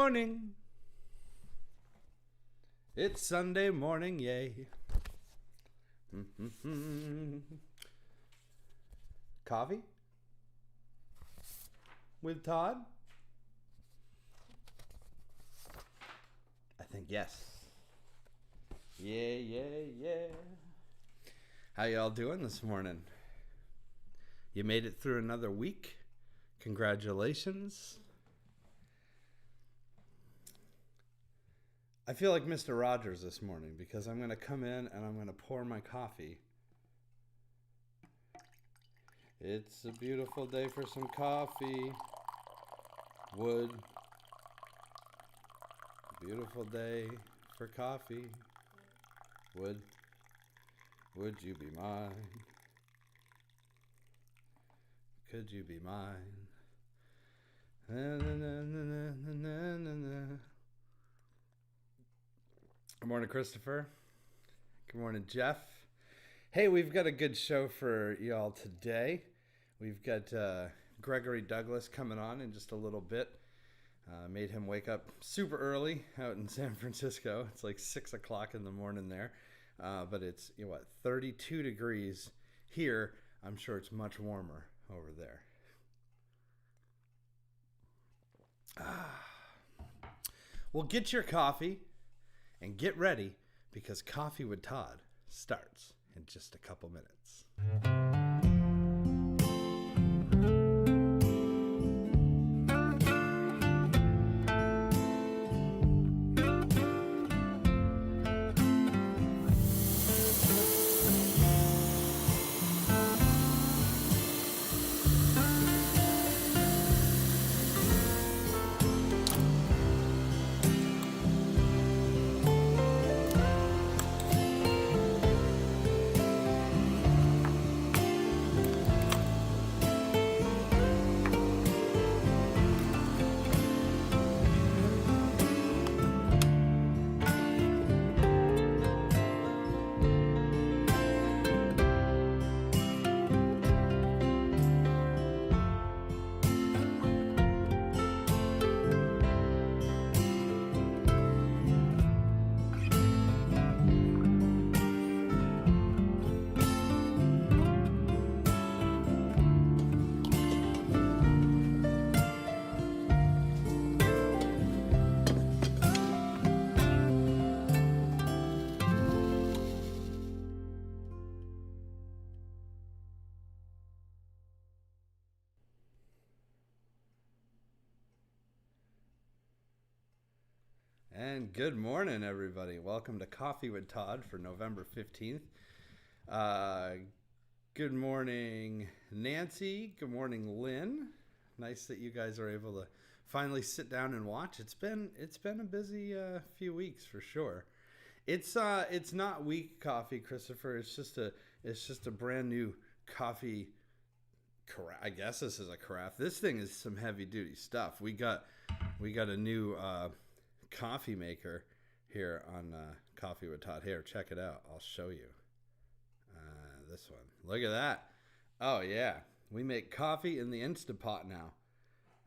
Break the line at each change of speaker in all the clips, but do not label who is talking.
morning. It's Sunday morning, yay. Coffee? With Todd? I think yes. Yeah. How y'all doing this morning? You made it through another week. Congratulations. I feel like Mr. Rogers this morning because I'm going to come in and I'm going to pour my coffee. It's a beautiful day for some coffee. Wood. Beautiful day for coffee. Would you be mine? Could you be mine? Good morning, Christopher. Good morning, Jeff. Hey, we've got a good show for y'all today. We've got Gregory Douglas coming on in just a little bit. Made him wake up super early out in San Francisco. It's like 6 o'clock in the morning there. But it's, 32 degrees here. I'm sure it's much warmer over there. Well, get your coffee and get ready because Coffee with Todd starts in just a couple minutes. And good morning, everybody. Welcome to Coffee with Todd for November 15th. Good morning, Nancy. Good morning, Lynn. Nice that you guys are able to finally sit down and watch. It's been a busy few weeks for sure. It's not weak coffee, Christopher. It's just a brand new coffee. I guess this is a carafe. This thing is some heavy duty stuff. We got a new coffee maker here on Coffee with Todd. Here, check it out. I'll show you. This one. Look at that. Oh, yeah. We make coffee in the Instapot now.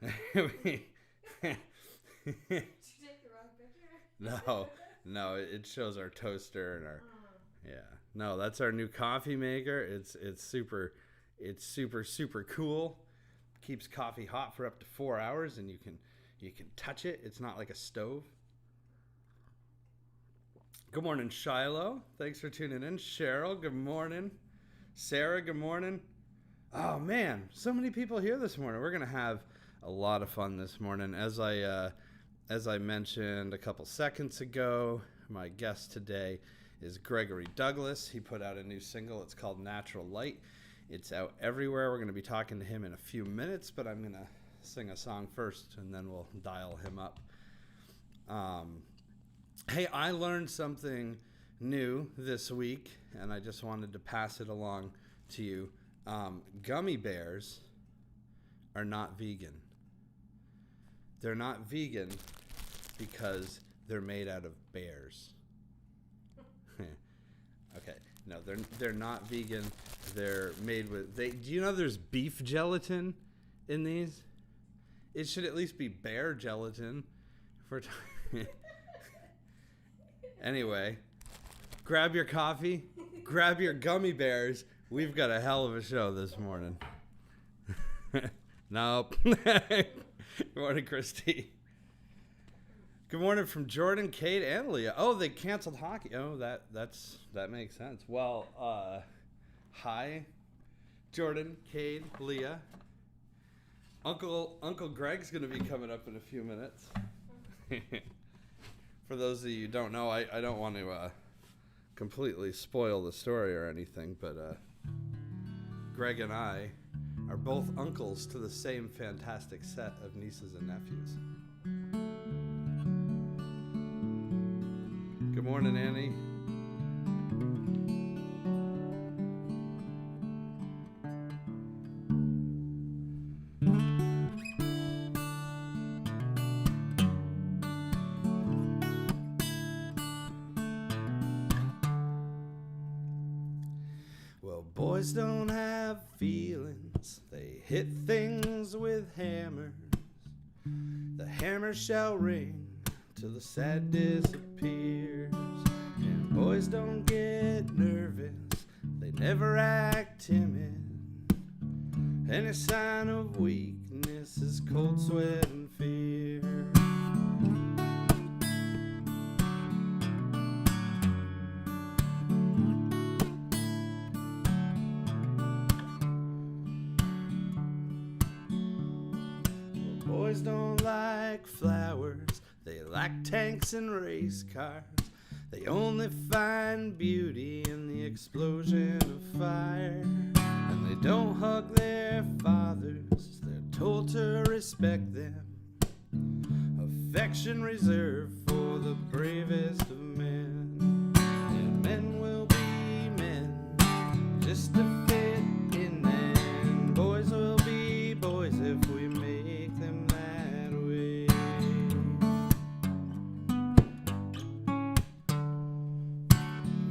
Did you take the wrong picture? No. It shows our toaster and our... Yeah. No, that's our new coffee maker. It's super cool. Keeps coffee hot for up to 4 hours, and you can touch it. It's not like a stove. Good morning, Shiloh. Thanks for tuning in. Cheryl, good morning. Sarah, good morning. Oh, man, so many people here this morning. We're going to have a lot of fun this morning. As I mentioned a couple seconds ago, my guest today is Gregory Douglas. He put out a new single. It's called Natural Light. It's out everywhere. We're going to be talking to him in a few minutes, but I'm going to sing a song first, and then we'll dial him up. Hey, I learned something new this week, and I just wanted to pass it along to you. Gummy bears are not vegan. They're not vegan because they're made out of bears. Okay, no, they're not vegan. They're made with... Do you know there's beef gelatin in these? It should at least be bear gelatin. Anyway, grab your coffee, grab your gummy bears. We've got a hell of a show this morning. Nope. Good morning, Christy. Good morning from Jordan, Kate, and Leah. Oh, they canceled hockey. Oh, that makes sense. Well, hi, Jordan, Kate, Leah. Uncle Greg's going to be coming up in a few minutes. For those of you who don't know, I don't want to completely spoil the story or anything, but Greg and I are both uncles to the same fantastic set of nieces and nephews. Good morning, Annie. Well, boys don't have feelings, they hit things with hammers. The hammer shall ring till the sad disappears. And boys don't get nervous, they never act timid. Any sign of weakness is cold sweat and fear. Boys don't like flowers, they like tanks and race cars. They only find beauty in the explosion of fire. And they don't hug their fathers, they're told to respect them. Affection reserved for the bravest of men. And men will be men, just to fit in. And boys will be boys if we make them that way.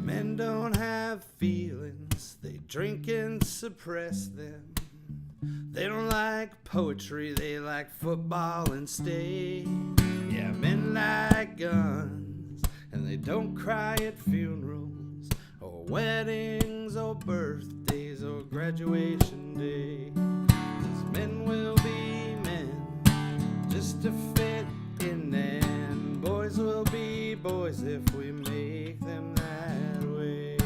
Men don't have feelings, they drink and suppress them. They don't like poetry, they like football and steak. Yeah, men like guns, and they don't cry at funerals, or weddings, or birthdays, or graduation day. 'Cause men will be men, just to fit in, and boys will be boys if we make them that way.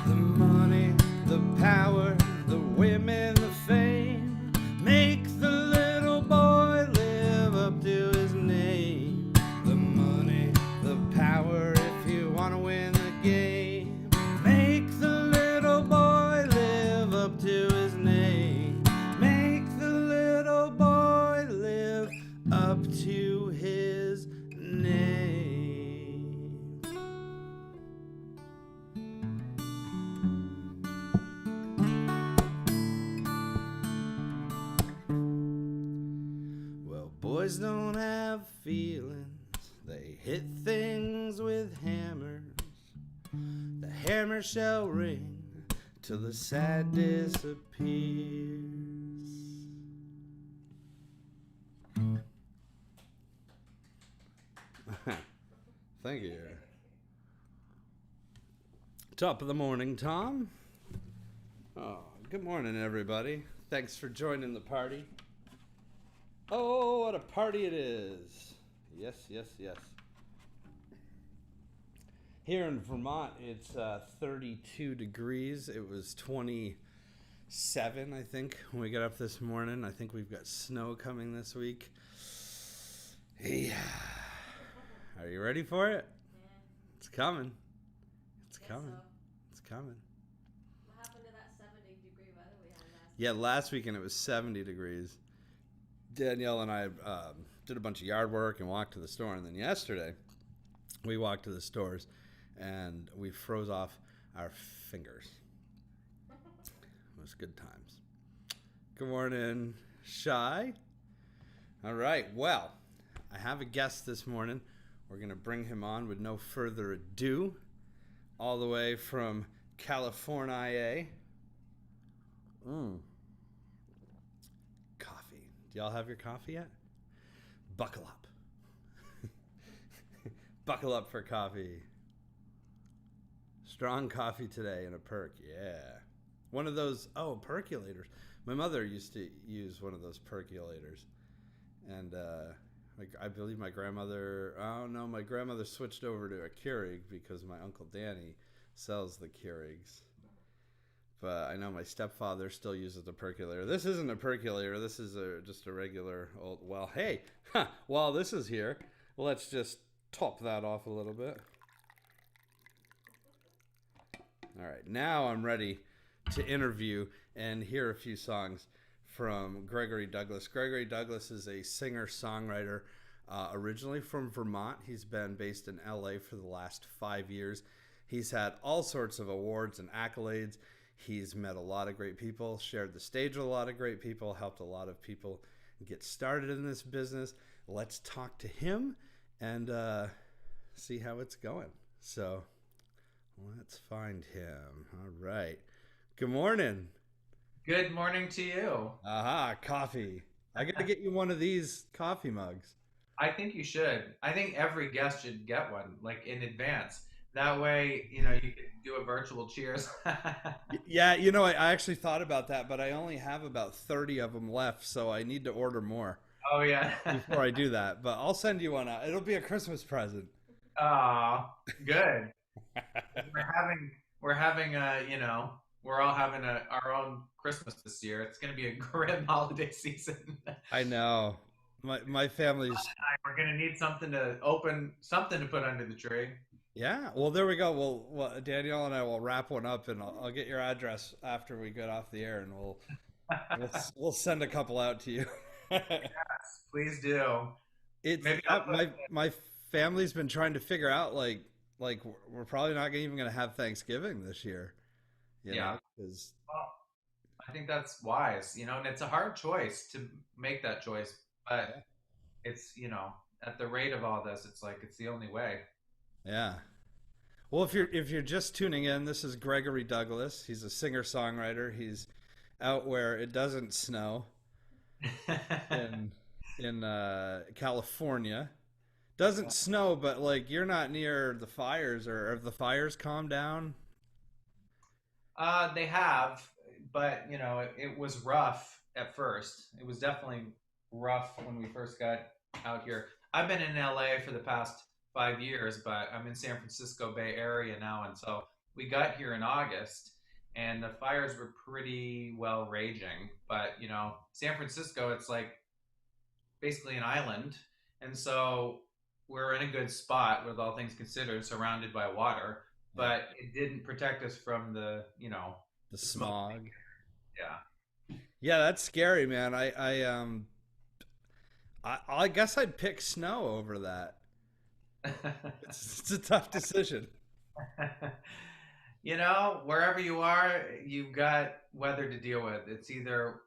The money, the power, the women, the fame make the little boy live up to his name. The money, the power, if you want to win the game, make the little boy live up to his name. Make the little boy live up to his name. Well, boys don't have feelings, they hit things with hammers. The hammer shall ring till the sad disappears. Thank you. Top of the morning, Tom. Oh, good morning, everybody. Thanks for joining the party. Oh, what a party it is. Yes, yes, yes. Here in Vermont, it's 32 degrees. It was 27, I think, when we got up this morning. I think we've got snow coming this week. Yeah. Are you ready for it?
Yeah.
It's coming. It's coming.
So.
It's coming.
What happened to that 70-degree weather we had last
Yeah, last weekend it was 70 degrees. Danielle and I did a bunch of yard work and walked to the store. And then yesterday, we walked to the stores and we froze off our fingers. It was good times. Good morning, Shy. All right, well, I have a guest this morning. We're going to bring him on with no further ado, all the way from California. Mm, coffee. Do y'all have your coffee yet? Buckle up. Buckle up for coffee. Strong coffee today and a perk. Yeah. One of those, oh, percolators. My mother used to use one of those percolators. And like, I believe my grandmother, oh no, my grandmother switched over to a Keurig because my Uncle Danny sells the Keurigs. But I know my stepfather still uses the percolator. This isn't a percolator. This is just a regular old. Well, hey, while this is here, let's just top that off a little bit. All right, now I'm ready to interview and hear a few songs from Gregory Douglas. Gregory Douglas is a singer-songwriter originally from Vermont. He's been based in LA for the last 5 years. He's had all sorts of awards and accolades. He's met a lot of great people, shared the stage with a lot of great people, helped a lot of people get started in this business. Let's talk to him and see how it's going. So let's find him. All right. Good morning.
Good morning to you.
Aha, coffee. I got to get you one of these coffee mugs.
I think you should. I think every guest should get one, like in advance. That way, you can do a virtual cheers.
Yeah, I actually thought about that, but I only have about 30 of them left, so I need to order more
Oh yeah.
before I do that. But I'll send you one out. It'll be a Christmas present.
Oh, good. We're having we're all having our own Christmas this year. It's going to be a grim holiday season.
I know. My family's.
We're going to need something to put under the tree.
Yeah, well, there we go. Well, Danielle and I will wrap one up, and I'll get your address after we get off the air, and we'll send a couple out to you.
Yes, please do.
It's
Maybe
my family's been trying to figure out like we're probably not even going to have Thanksgiving this year,
Yeah.
because
Well, I think that's wise, and it's a hard choice to make that choice, but it's, at the rate of all this, it's like it's the only way.
yeah. Well, if you're just tuning in, this is Gregory Douglas. He's a singer-songwriter. He's out where it doesn't snow in California. Doesn't snow, but like you're not near the fires, or have the fires calmed down?
They have, but it was rough at first. It was definitely rough when we first got out here. I've been in LA for the past 5 years, but I'm in San Francisco Bay Area now, and so we got here in August, and the fires were pretty well raging. But San Francisco, it's like basically an island, and so we're in a good spot with all things considered, surrounded by water.
Yeah.
But it didn't protect us from
The
the smoke.
smog.
Yeah.
Yeah, that's scary, man. I guess I'd pick snow over that. It's a tough decision.
Wherever you are, you've got weather to deal with. It's either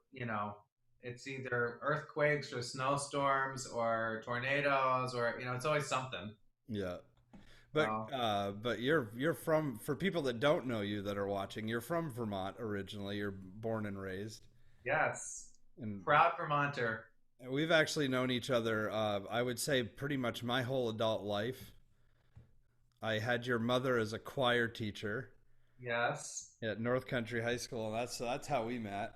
earthquakes or snowstorms or tornadoes, or it's always something.
Yeah.
So,
But you're from, for people that don't know you that are watching, you're from Vermont originally. You're born and raised.
yes,
And
proud Vermonter.
we've actually known each other, I would say pretty much my whole adult life. I had your mother as a choir teacher
Yes.
at North Country High School, and that's how we met.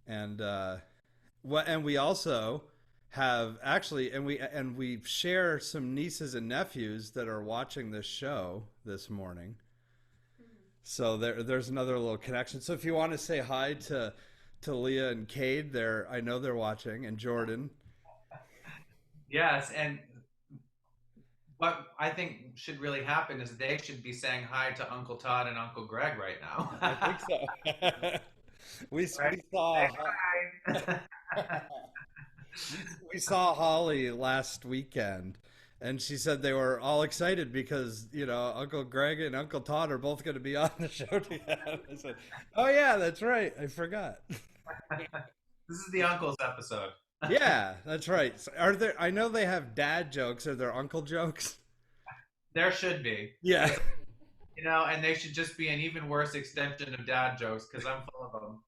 And and we also have actually, and we share some nieces and nephews that are watching this show this morning. So there's another little connection. So if you want to say hi to Leah and Cade, I know they're watching, and Jordan.
Yes, and what I think should really happen is they should be saying hi to Uncle Todd and Uncle Greg right
I think
now.
so. we
Right?
saw
Say hi.
we saw Holly last weekend, and she said they were all excited because Uncle Greg and Uncle Todd are both going to be on the show together. I said, "Oh yeah, that's right. I forgot."
This is the uncles episode.
Yeah, that's right. So are there? I know they have dad jokes. Are there uncle jokes?
There should be.
Yeah.
And they should just be an even worse extension of dad jokes because I'm full of them.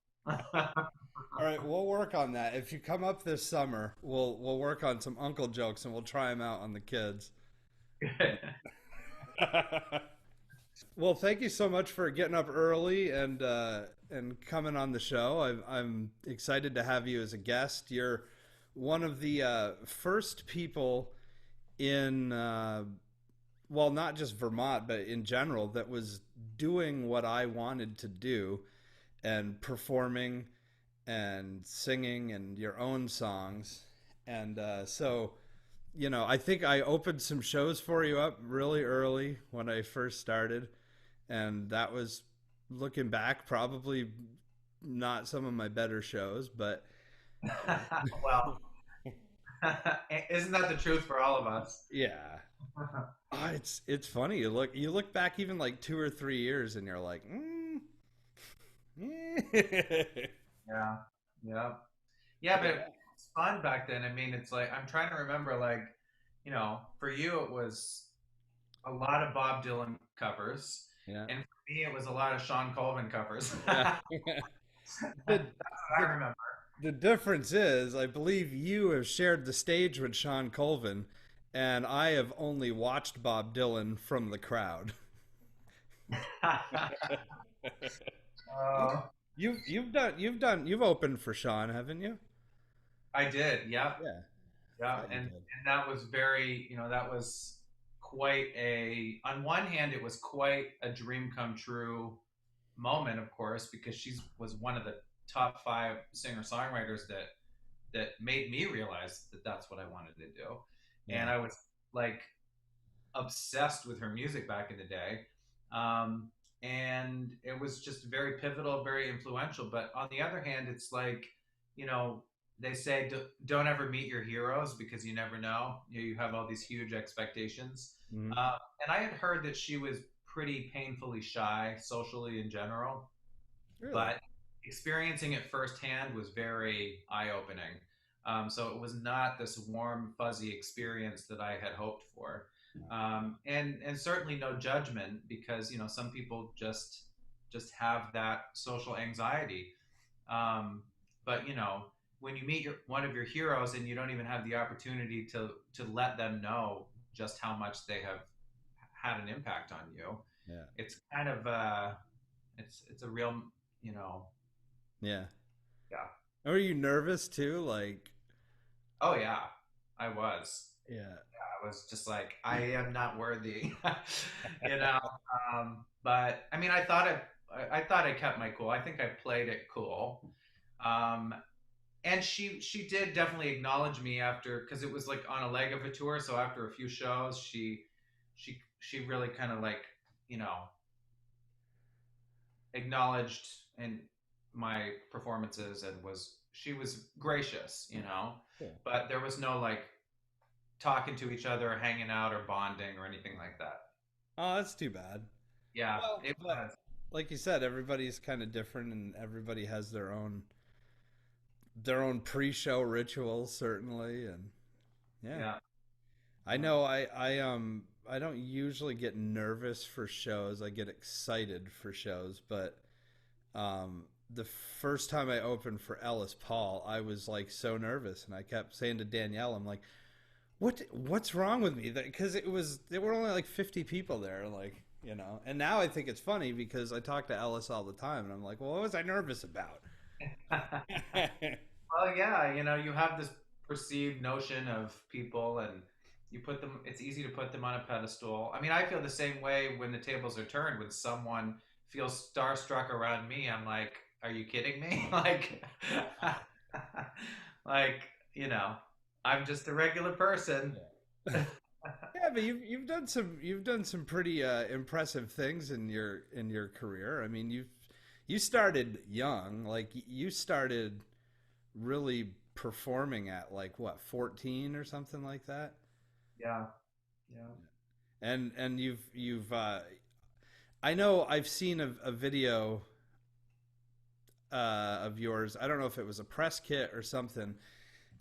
All right, we'll work on that. If you come up this summer, we'll work on some uncle jokes and we'll try them out on the kids. Well, thank you so much for getting up early and coming on the show. I'm excited to have you as a guest. You're one of the first people in well, not just Vermont, but in general, that was doing what I wanted to do and performing and singing and your own songs. And I think I opened some shows for you up really early when I first started. And that was, looking back, probably not some of my better shows, but
Well, isn't that the truth for all of us?
yeah. It's funny. You look back even like 2 or 3 years and you're like,
Yeah, yeah, yeah. But it
yeah,
was fun back then. I mean, it's like I'm trying to remember, like, for you it was a lot of Bob Dylan covers,
yeah,
and for me it was a lot of Sean Colvin covers.
yeah.
That's
the,
what I
the
remember.
the difference is, I believe you have shared the stage with Sean Colvin, and I have only watched Bob Dylan from the crowd.
uh,
You've opened for Sean, haven't you?
I did. Yep.
Yeah,
Yeah,
yeah, you
and
did.
that was very, that was quite a. On one hand, it was quite a dream come true moment, of course, because she was one of the top five singer songwriters that made me realize that that's what I wanted to do,
Yeah,
and I was like obsessed with her music back in the day. Um, and it was just very pivotal, very influential. But on the other hand, it's like, you know, they say don't ever meet your heroes because you never know. You have all these huge expectations.
hmm,
And I had heard that she was pretty painfully shy socially in general,
really.
but experiencing it firsthand was very eye opening. So it was not this warm, fuzzy experience that I had hoped for. And certainly no judgment because some people just have that social anxiety. Um, but when you meet one of your heroes and you don't even have the opportunity to let them know just how much they have had an impact on you,
Yeah,
it's kind of it's a real you know
yeah.
yeah.
Are you nervous too? Like,
Oh yeah, I was.
yeah,
I was just like, I am not worthy, you know. But I mean, I thought I kept my cool. I think I played it cool. Um, and she did definitely acknowledge me after because it was like on a leg of a tour. So after a few shows, she really kind of like you know acknowledged and my performances and she was gracious,
cool.
but there was no like talking to each other, or hanging out, or bonding, or anything like that.
Oh, that's too bad.
Yeah,
Well,
it
but
was.
like you said, everybody's kind of different, and everybody has their own pre-show rituals, certainly, and yeah.
Yeah,
I know I don't usually get nervous for shows. I get excited for shows, but the first time I opened for Ellis Paul, I was like so nervous, and I kept saying to Danielle, I'm like, what's wrong with me? Because there were only like 50 people there, like, And now I think it's funny because I talk to Ellis all the time, and I'm like, well, what was I nervous about?
yeah. Well, yeah, you have this perceived notion of people, and you put them. It's easy to put them on a pedestal. I mean, I feel the same way when the tables are turned. When someone feels starstruck around me, I'm like, "Are you kidding me?" Like, you know, I'm just a regular person.
Yeah. Yeah, but you've done some pretty impressive things in your career. I mean, you started young, like you started really performing at like what, 14 or something like that.
Yeah, yeah.
And you've I know I've seen a video of yours. I don't know if it was a press kit or something,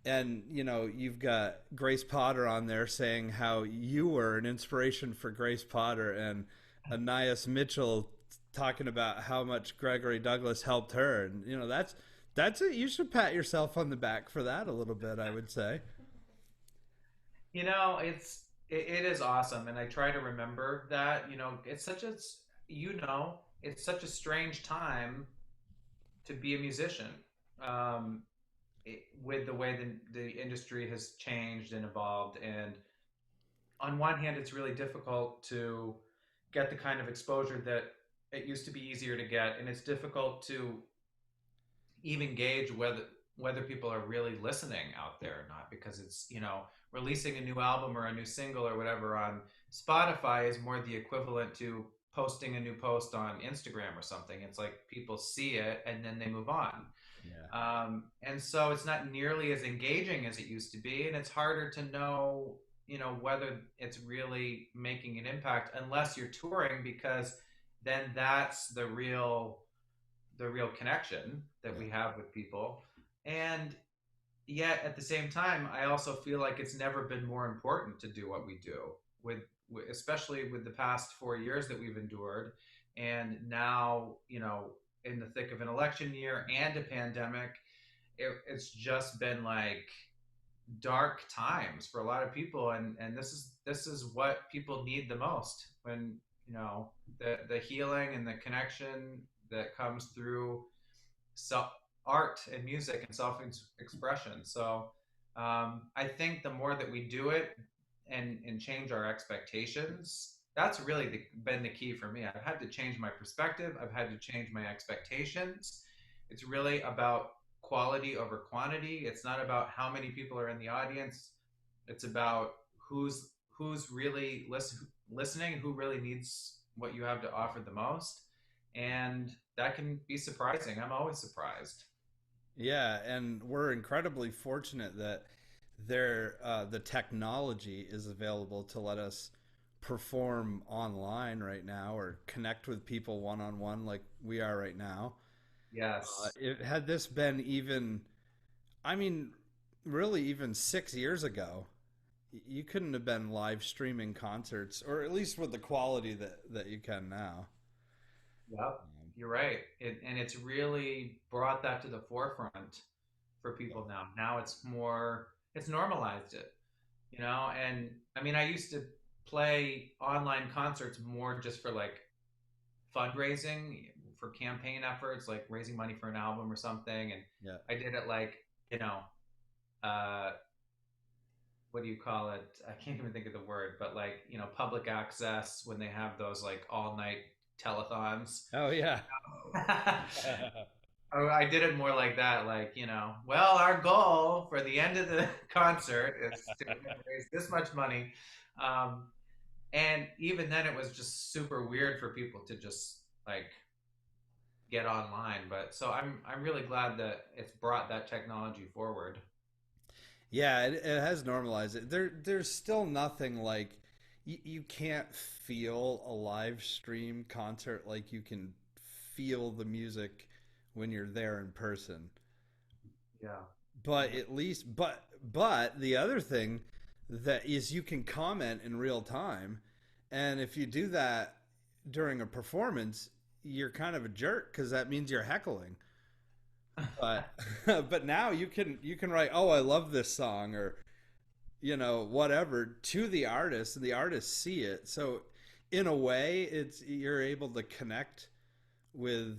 and you've got Grace Potter on there saying how you were an inspiration for Grace Potter, and Anais Mitchell talking about how much Gregory Douglas helped her, and that's it. You should pat yourself on the back for that a little bit, I would say.
It is awesome, and I try to remember that. It's such a it's such a strange time to be a musician. With the way the industry has changed and evolved, and on one hand, it's really difficult to get the kind of exposure that it used to be easier to get, and it's difficult to even gauge whether people are really listening out there or not, because it's releasing a new album or a new single or whatever on Spotify is more the equivalent to posting a new post on Instagram or something. It's like people see it and then they move on.
Yeah.
And so it's not nearly as engaging as it used to be, and it's harder to know whether it's really making an impact unless you're touring, because then that's the real connection that
Yeah.
we have with people. And yet at the same time, I also feel like it's never been more important to do what we do especially with the past 4 years that we've endured. And now, in the thick of an election year and a pandemic, it's just been like dark times for a lot of people. And this is what people need the most, when the healing and the connection that comes through self art and music and self expression. So I think the more that we do it and change our expectations, that's really been the key for me. I've had to change my perspective. I've had to change my expectations. It's really about quality over quantity. It's not about how many people are in the audience. It's about who's really listening, who really needs what you have to offer the most. And that can be surprising. I'm always surprised.
Yeah, and we're incredibly fortunate that the technology is available to let us perform online right now or connect with people one on one like we are right now.
Yes.
It had this been even, I mean, really even 6 years ago, you couldn't have been live streaming concerts, or at least with the quality that you can now.
Yep. You're right. And it's really brought that to the forefront for
Yeah,
people now. Now it's normalized it, and I mean, I used to play online concerts more just for like fundraising, for campaign efforts, like raising money for an album or something. And
yeah,
I did it like, you know, uh, what do you call it? I can't even think of the word, but like, public access, when they have those like all night telethons.
oh yeah.
Oh, I did it more like that, like, well, our goal for the end of the concert is to raise this much money. Um, and even then, it was just super weird for people to just like get online. But so I'm really glad that it's brought that technology forward.
Yeah, it has normalized it. There's still nothing like you can't feel a live stream concert like you can feel the music when you're there in person.
Yeah.
But at least, but the other thing that is you can comment in real time, and if you do that during a performance, you're kind of a jerk because that means you're heckling. But but now you can write, oh, I love this song, or whatever, to the artist, and the artists see it. So in a way, it's you're able to connect with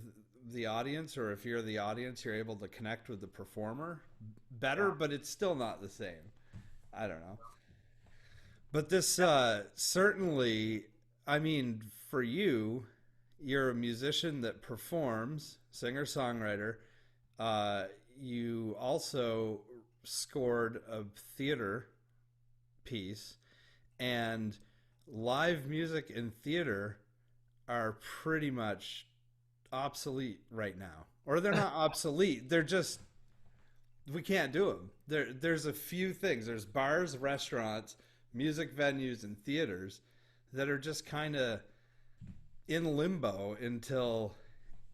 the audience, or if you're the audience, you're able to connect with the performer better,
Yeah.
but it's still not the same. I don't know. But this certainly, I mean, for you, you're a musician that performs, singer songwriter. Uh, you also scored a theater piece, and live music and theater are pretty much obsolete right now. Or they're not obsolete. They're just we can't do them. There's a few things. There's bars, restaurants, music venues, and theaters that are just kind of in limbo until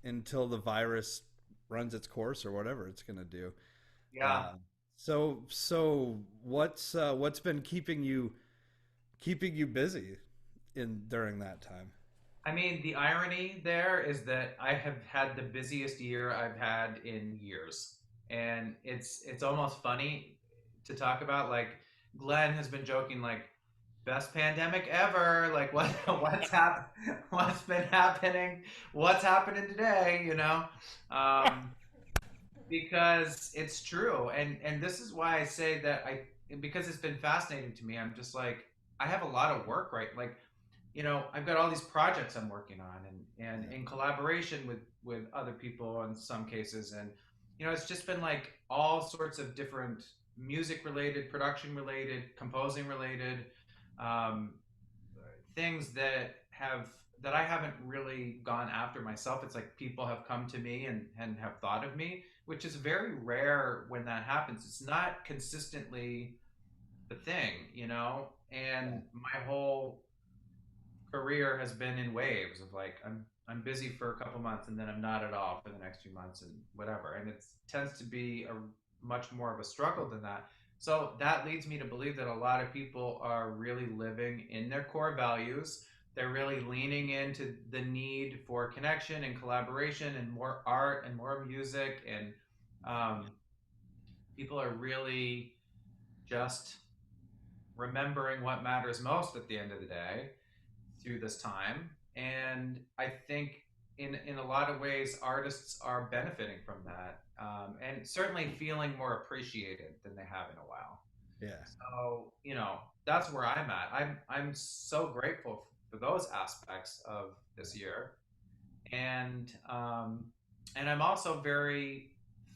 the virus runs its course or whatever it's going to do.
Yeah.
Uh, so what's been keeping you busy in during that time?
I mean, the irony there is that I have had the busiest year I've had in years. And it's almost funny to talk about. Like Glenn has been joking like best pandemic ever. Like what's been happening? What's happening today, you know? Um because it's true. And this is why I say that I because it's been fascinating to me. I'm just like I have a lot of work, right? Like I've got all these projects I'm working on and in collaboration with other people in some cases. And, it's just been like all sorts of different music related, production related, composing related, um, things that I haven't really gone after myself. It's like people have come to me and have thought of me, which is very rare when that happens. It's not consistently the thing, and my whole career has been in waves of like I'm busy for a couple months and then I'm not at all for the next few months and whatever. And it tends to be a much more of a struggle than that. So that leads me to believe that a lot of people are really living in their core values. They're really leaning into the need for connection and collaboration and more art and more music. And um, people are really just remembering what matters most at the end of the day through this time. And I think in a lot of ways, artists are benefiting from that, and certainly feeling more appreciated than they have in a while.
Yeah.
So that's where I'm at. I'm so grateful for those aspects of this year, and I'm also very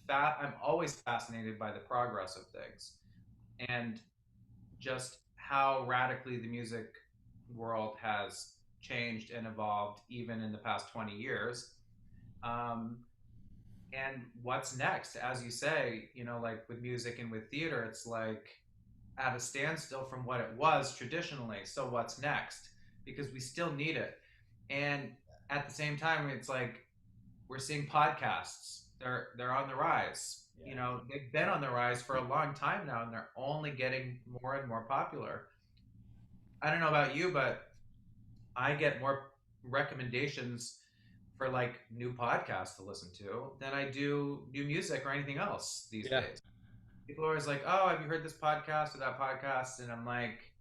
fat. I'm always fascinated by the progress of things and just how radically the music world has changed and evolved even in the past 20 years. Um, and what's next? As you say, like with music and with theater, it's like at a standstill from what it was traditionally. So what's next? Because we still need it. And at the same time, it's like we're seeing podcasts. They're on the rise.
Yeah.
They've been on the rise for a long time now, and they're only getting more and more popular. I don't know about you, but I get more recommendations for like new podcasts to listen to than I do new music or anything else these
Yeah.
days. People are always like, "Oh, have you heard this podcast or that podcast?" And I'm like,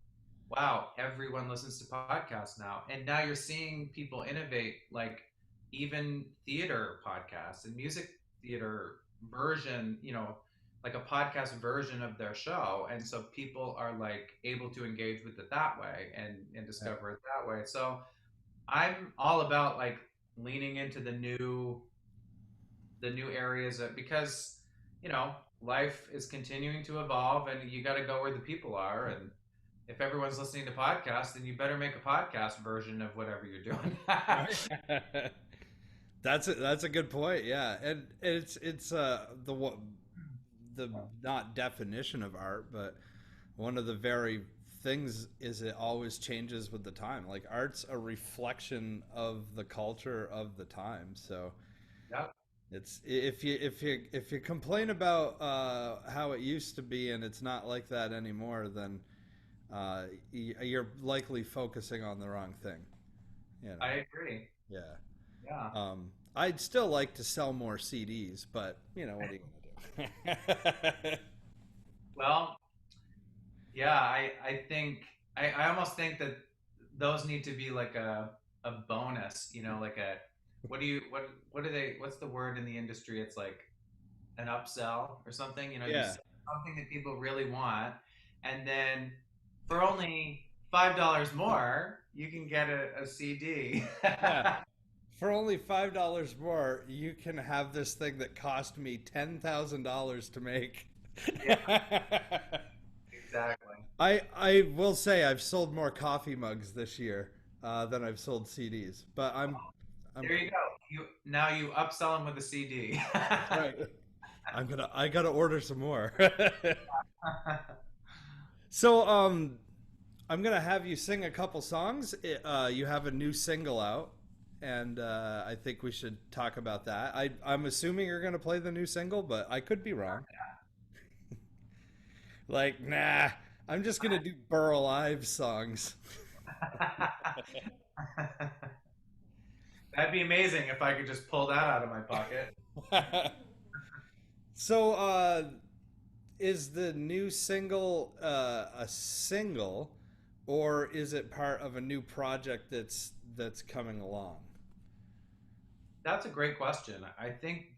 "Wow, everyone listens to podcasts now." And now you're seeing people innovate, like even theater podcasts and music theater version, like a podcast version of their show. And so people are like able to engage with it that way and
Yeah.
discover it that way. So I'm all about like leaning into the new areas because life is continuing to evolve and you got to go where the people are. And if everyone's listening to podcasts, then you better make a podcast version of whatever you're doing.
Right. That's a good point. Yeah, and it's the not definition of art, but one of the very things is it always changes with the time. Like art's a reflection of the culture of the time. So
Yep,
it's if you complain about how it used to be and it's not like that anymore, then you're likely focusing on the wrong thing. You know.
I agree.
Yeah.
Yeah.
I'd still like to sell more CDs, but what are you gonna do?
Well, yeah, I think I almost think that those need to be like a bonus, like a what's the word in the industry? It's like an upsell or something. You
Yeah.
sell something that people really want, and then for only $5 more, you can get a CD.
Yeah. For only $5 more, you can have this thing that cost me $10,000 to make.
Yeah, exactly.
I will say I've sold more coffee mugs this year than I've sold CDs, but I'm
There you go. You upsell them with a CD.
that's right. I gotta order some more. So I'm gonna have you sing a couple songs. You have a new single out, and I think we should talk about that. I'm assuming you're gonna play the new single, but I could be wrong. Like, nah, I'm just gonna do Burl Ives songs.
That'd be amazing if I could just pull that out of my pocket.
So, is the new single a single, or is it part of a new project that's coming along?
That's a great question. I think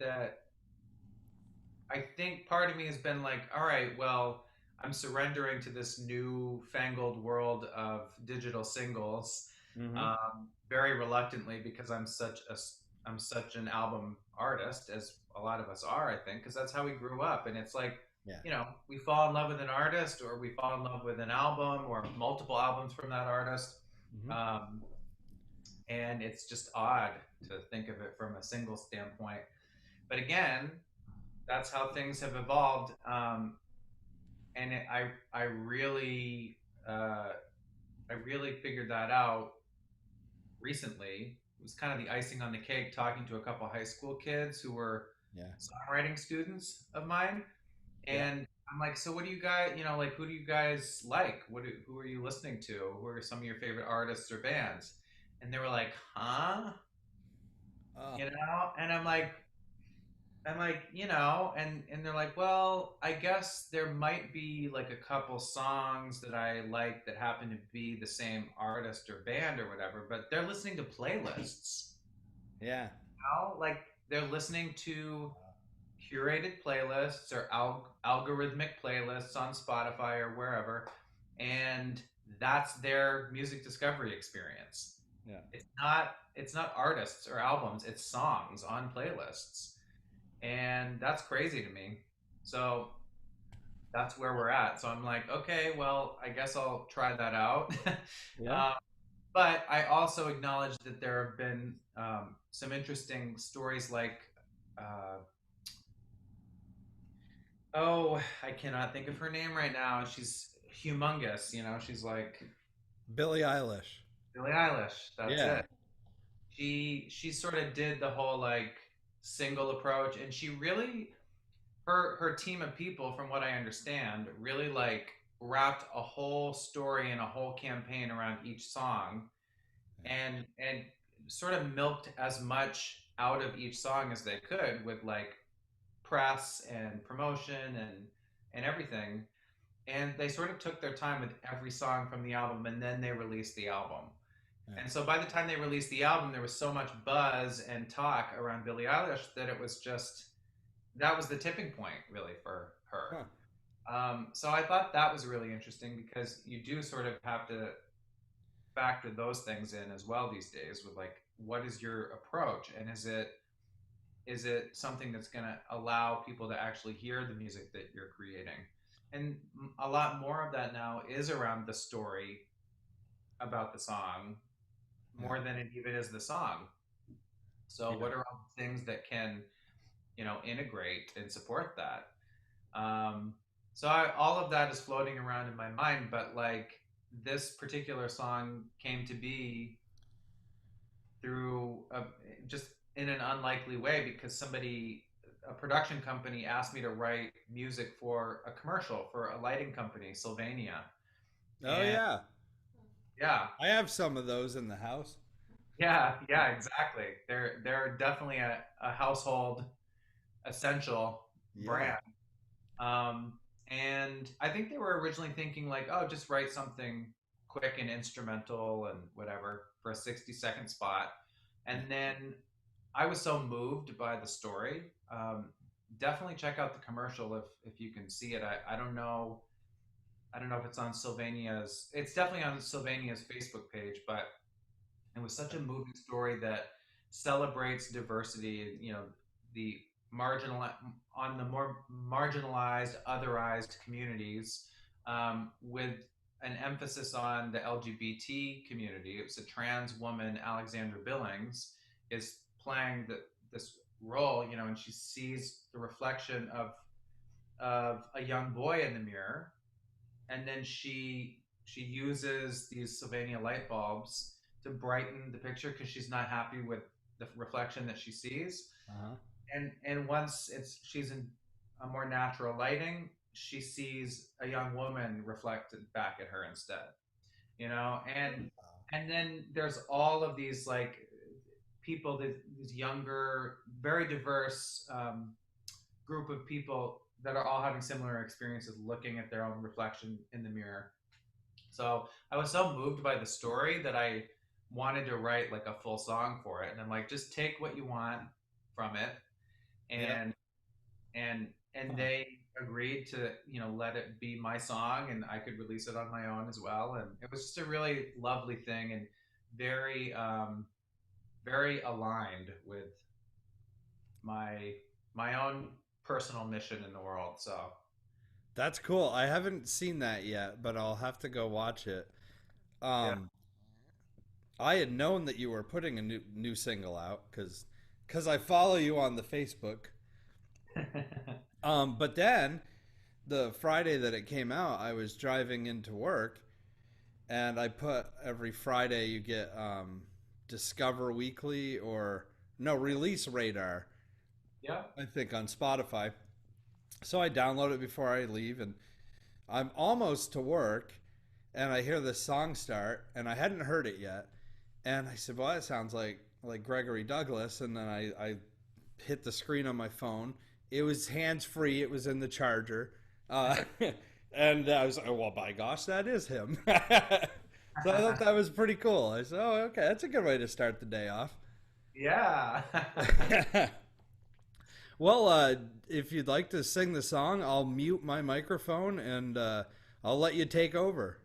part of me has been like, all right, well, I'm surrendering to this new fangled world of digital singles,
Mm-hmm.
very reluctantly because I'm such an album artist, as a lot of us are, I think, because that's how we grew up. And it's like,
Yeah.
we fall in love with an artist, or we fall in love with an album, or multiple albums from that artist.
Mm-hmm.
Um, and it's just odd to think of it from a single standpoint. But again, that's how things have evolved. And uh, I really figured that out recently. It was kind of the icing on the cake, talking to a couple high school kids who were
Yeah.
songwriting students of mine,
Yeah.
and I'm like, so what do you guys, like, who do you guys like? Who are you listening to? Who are some of your favorite artists or bands? And they were like, huh?
Oh,
And I'm like, and they're like, well, I guess there might be like a couple songs that I like that happen to be the same artist or band or whatever, but they're listening to playlists.
yeah.
Like they're listening to curated playlists or algorithmic playlists on Spotify or wherever, and that's their music discovery experience.
Yeah.
It's not artists or albums, it's songs on playlists, and that's crazy to me. So that's where we're at. So I'm like, okay, well, I guess I'll try that out.
Yeah.
uh, but I also acknowledge that there have been some interesting stories, like, uh, oh, I cannot think of her name right now. She's humongous. She's like
Billie Eilish.
Billie Eilish. That's
Yeah.
it. She sort of did the whole like single approach, and she really, her team of people, from what I understand, really like wrapped a whole story and a whole campaign around each song, and sort of milked as much out of each song as they could with like press and promotion and everything. And they sort of took their time with every song from the album, and then they released the album.
Yeah.
And so by the time they released the album, there was so much buzz and talk around Billie Eilish that it was just, that was the tipping point really for her.
Huh.
So I thought that was really interesting, because you do sort of have to factor those things in as well these days, with like, what is your approach, and is it something that's going to allow people to actually hear the music that you're creating? And a lot more of that now is around the story about the song,
Yeah.
more than it even is the song. So
Yeah.
what are all the things that can, integrate and support that? um, all of that is floating around in my mind, but like, this particular song came to be through just in an unlikely way, because a production company, asked me to write music for a commercial for a lighting company, Sylvania.
Oh
And
yeah.
yeah,
I have some of those in the house.
yeah, exactly. They're definitely a household essential
Yeah.
brand. Um, and I think they were originally thinking like, oh, just write something quick and instrumental and whatever for a 60-second spot. And then I was so moved by the story. Definitely check out the commercial if you can see it. I don't know. I don't know if it's on Sylvania's. It's definitely on Sylvania's Facebook page, but it was such a moving story that celebrates diversity. The marginal on the more marginalized, otherized communities, with an emphasis on the LGBT community. It was a trans woman, Alexandra Billings, is playing this role, and she sees the reflection of a young boy in the mirror, and then she uses these Sylvania light bulbs to brighten the picture, because she's not happy with the reflection that she sees.
Uh-huh.
And once she's in a more natural lighting, she sees a young woman reflected back at her instead. And then there's all of these like people, this younger, very diverse group of people that are all having similar experiences, looking at their own reflection in the mirror. So I was so moved by the story that I wanted to write like a full song for it. And I'm like, just take what you want from it,
Yeah.
and and
Huh.
they agreed to, let it be my song, and I could release it on my own as well. And it was just a really lovely thing, and very very aligned with my my own personal mission in the world. So
That's cool. I haven't seen that yet, but I'll have to go watch it.
yeah.
Um, I had known that you were putting a new single out because I follow you on the Facebook. But then the Friday that it came out, I was driving into work, and I put every Friday you get Discover Weekly or no Release Radar,
Yeah.
I think on Spotify. So I download it before I leave, and I'm almost to work, and I hear this song start, and I hadn't heard it yet, and I said, "Well, that sounds like Gregory Douglas." And then I hit the screen on my phone. It was hands free. It was in the charger, uh, and I was like, "Oh, well, by gosh, that is him." So I thought that was pretty cool. I said, "Oh, okay, that's a good way to start the day off."
Yeah.
Well, if you'd like to sing the song, I'll mute my microphone and I'll let you take over.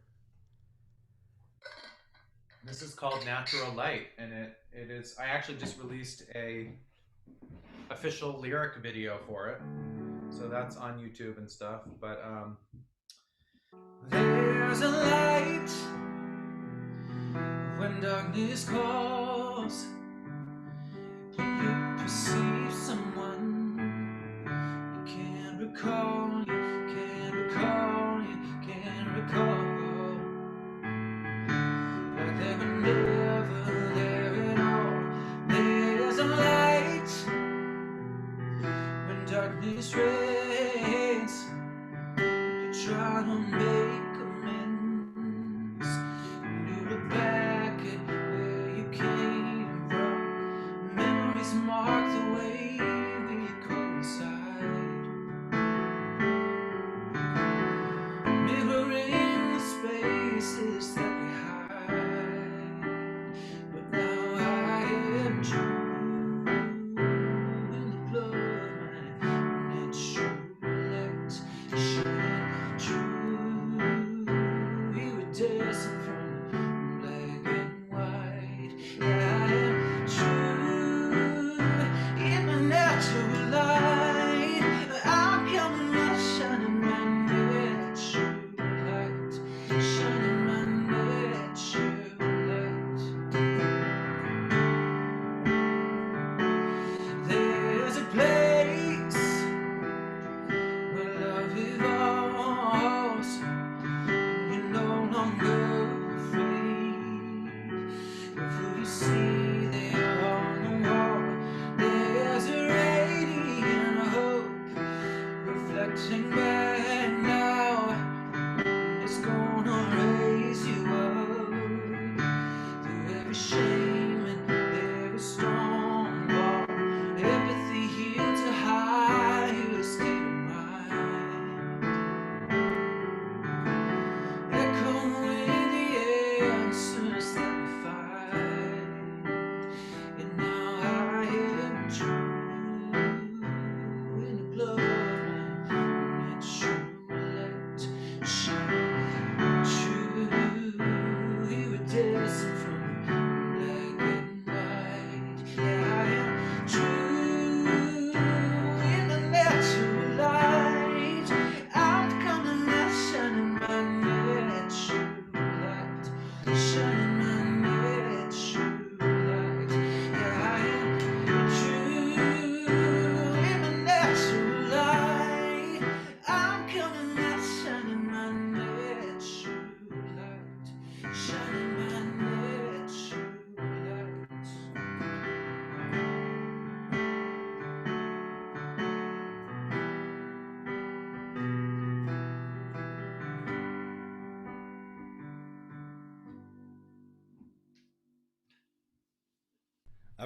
This is called Natural Light, and it is. I actually just released a official lyric video for it, so that's on YouTube and stuff. But there's a light when darkness calls. You perceive someone you can't recall. You can't recall. You can't recall. Like they were never there at all. There's a light when darkness reigns. You try to make amends. You look back at where you came from. Memories mark the way we coincide. Mirroring the spaces that we hide. But now I am true in the blood of my natural light. Shine true.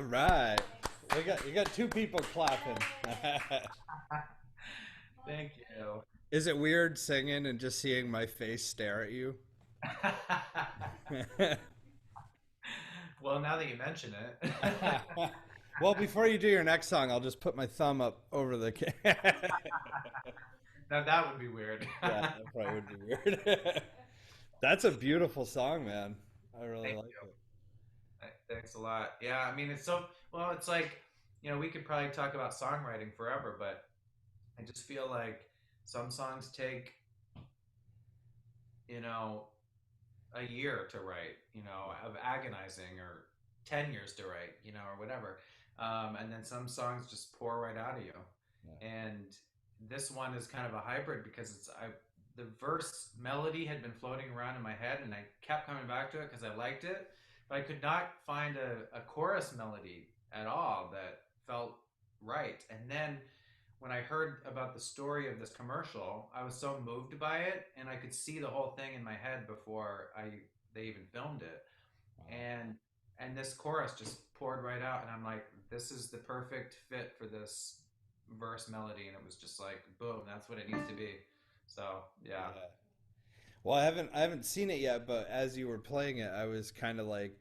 right.
Nice.
You got two people clapping.
Yay. Well,
Thank you.
Is it weird singing and just seeing my face stare at you?
Well, now that you mention it.
Well, before you do your next song, I'll just put my thumb up over the.
Now that would be weird.
Yeah, that probably would be weird. That's a beautiful song, man. I really
Thank
like
you.
it.
Thanks a lot. Yeah, I mean, it's so, well, it's like, we could probably talk about songwriting forever, but I just feel like some songs take, you know, a year to write, of agonizing, or 10 years to write, or whatever. And then some songs just pour right out of you.
Yeah,
And this one is kind of a hybrid because the verse melody had been floating around in my head, and I kept coming back to it because I liked it, but I could not find a chorus melody at all that felt right. And then when I heard about the story of this commercial, I was so moved by it, and I could see the whole thing in my head before I they even filmed it.
wow.
And this chorus just poured right out, and I'm like, this is the perfect fit for this verse melody, and it was just like, boom, that's what it needs to be. So yeah.
Yeah. Well, I haven't seen it yet, but as you were playing it, I was kind of like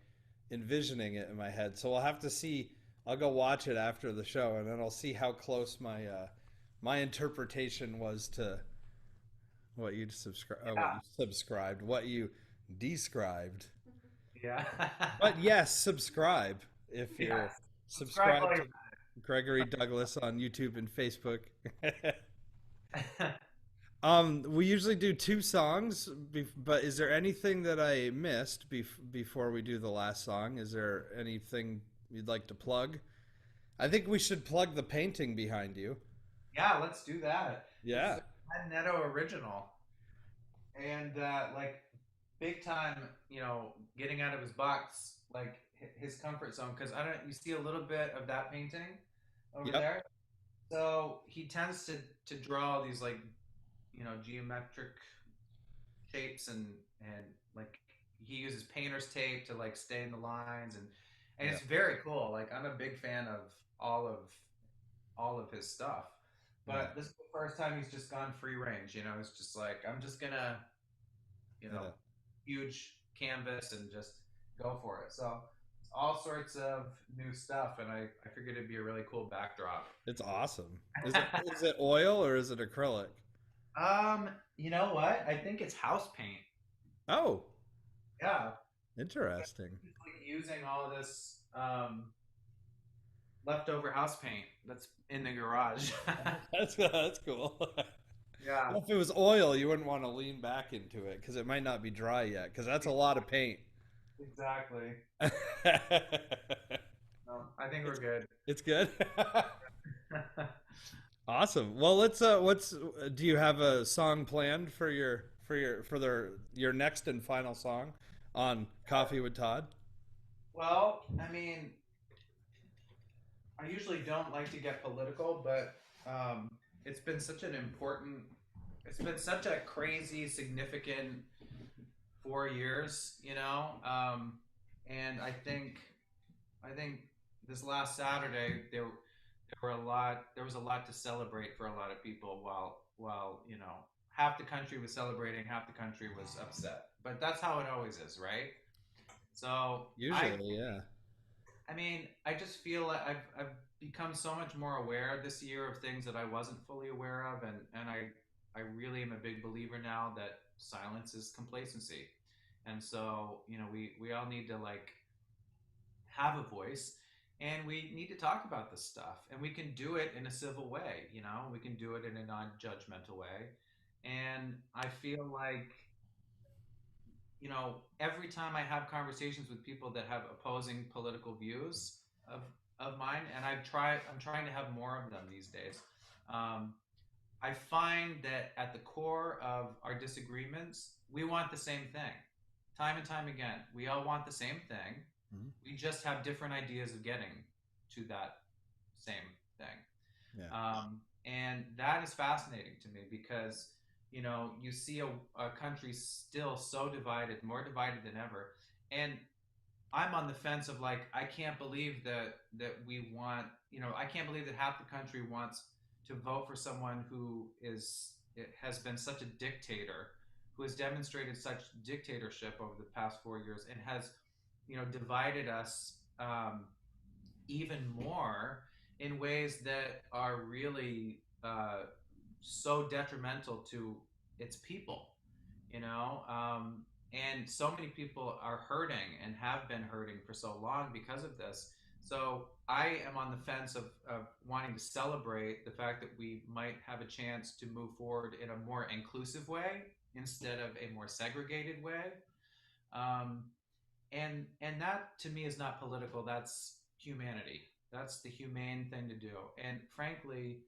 envisioning it in my head. So we'll have to see. I'll go watch it after the show, and then I'll see how close my interpretation was to what
Yeah.
you subscribed, what you described.
Yeah.
But yes, subscribe if you're
Yes. Subscribe
subscribed
while
to Gregory Douglas on YouTube and Facebook.
you're
We usually do two songs, but is there anything that I missed before we do the last song? Is there anything you'd like to plug? I think we should plug the painting behind you.
Yeah, let's do that. This is
Yeah.
a Ted Netto original. And like big time, getting out of his box, like his comfort zone. Because I don't, you see a little bit of that painting over
Yep.
there. So he tends to draw these like geometric shapes, and like he uses painter's tape to like stay in the lines, and
Yeah.
it's very cool. Like I'm a big fan of all of all of his stuff.
Yeah.
But this is the first time he's just gone free range. It's just like I'm just gonna you know,
Yeah.
huge canvas and just go for it. So it's all sorts of new stuff, and I figured it'd be a really cool backdrop.
It's awesome. Is it oil or is it acrylic?
You know what? I think it's house paint.
Oh,
Yeah,
interesting.
he's like using all this leftover house paint that's in the garage.
That's cool.
Yeah,
Well, if it was oil, you wouldn't want to lean back into it because it might not be dry yet. Because that's a lot of paint.
exactly.
it's
No, I think we're good.
it's good. Awesome. Well, what's do you have a song planned for your next and final song on Coffee with Todd?
Well, I mean, I usually don't like to get political, but it's been such an important, it's been such a crazy, significant 4 years, and I think this last Saturday there was a lot to celebrate for a lot of people, while half the country was celebrating, half the country was upset. But that's how it always is, right? So
Usually, yeah.
I mean, I just feel like I've become so much more aware this year of things that I wasn't fully aware of, and I really am a big believer now that silence is complacency, and so we all need to like have a voice, and we need to talk about this stuff, and we can do it in a civil way. We can do it in a non-judgmental way, and I feel like every time I have conversations with people that have opposing political views of mine, and I'm trying to have more of them these days. Um, I find that at the core of our disagreements, we want the same thing. Time and time again, we all want the same thing.
Mhm.
We just have different ideas of getting to that same thing.
Yeah.
And that is fascinating to me because you see a country still so divided, more divided than ever. And I'm on the fence of like I can't believe that we want, I can't believe that half the country wants to vote for someone who has been such a dictator, who has demonstrated such dictatorship over the past 4 years and has, divided us even more in ways that are really so detrimental to its people, you know. And so many people are hurting and have been hurting for so long because of this. So I am on the fence of wanting to celebrate the fact that we might have a chance to move forward in a more inclusive way instead of a more segregated way. Um, and that to me is not political. That's humanity. That's the humane thing to do. And frankly,